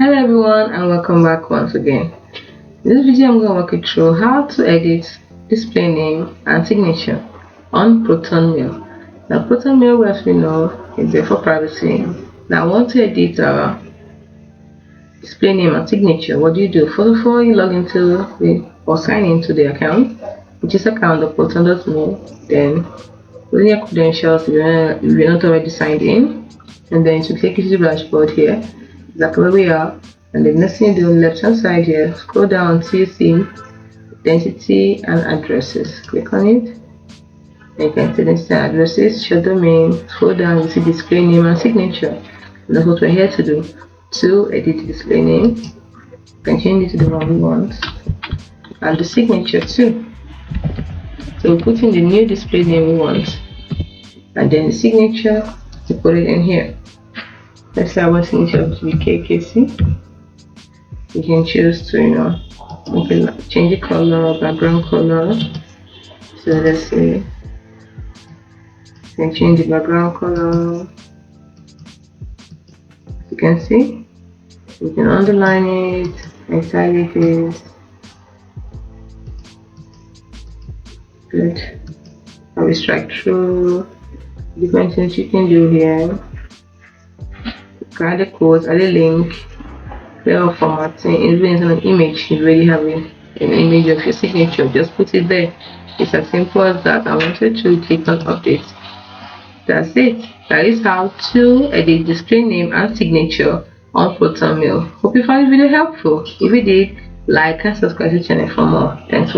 Hello everyone and welcome back once again. In this video I'm going to walk you through how to edit display name and signature on PROTONMail. Now PROTONMail, as we know, is there for privacy. Now I want to edit our display name and signature. What do? First of all, you log into or sign into the account, which is account.proton.mail. Then put in your credentials if you're not already signed in, and then to take you to the dashboard here, exactly where we are. And the next thing you do on the left hand side here, scroll down until you see identity and addresses. Click on it. And you can see identity and addresses, show domain, scroll down, you see display name and signature. And that's what we're here to do. To edit the display name, you can change it to the one we want. And the signature too. So we put in the new display name we want. And then the signature, to put it in here. Let's say I want signature to be KKC. You can choose to, change the color, background color. So let's say you can change the background color. As you can see, you can underline it, italic it. Good. I will strike through. Different things you can do here. Add a quote, add a link, clear formatting. Even on an image, you already have an image of your signature. Just put it there. It's as simple as that. I wanted to click on update. That's it. That is how to edit display name and signature on PROTONMail. Hope you found the video helpful. If you did, like and subscribe to the channel for more. Thanks for watching.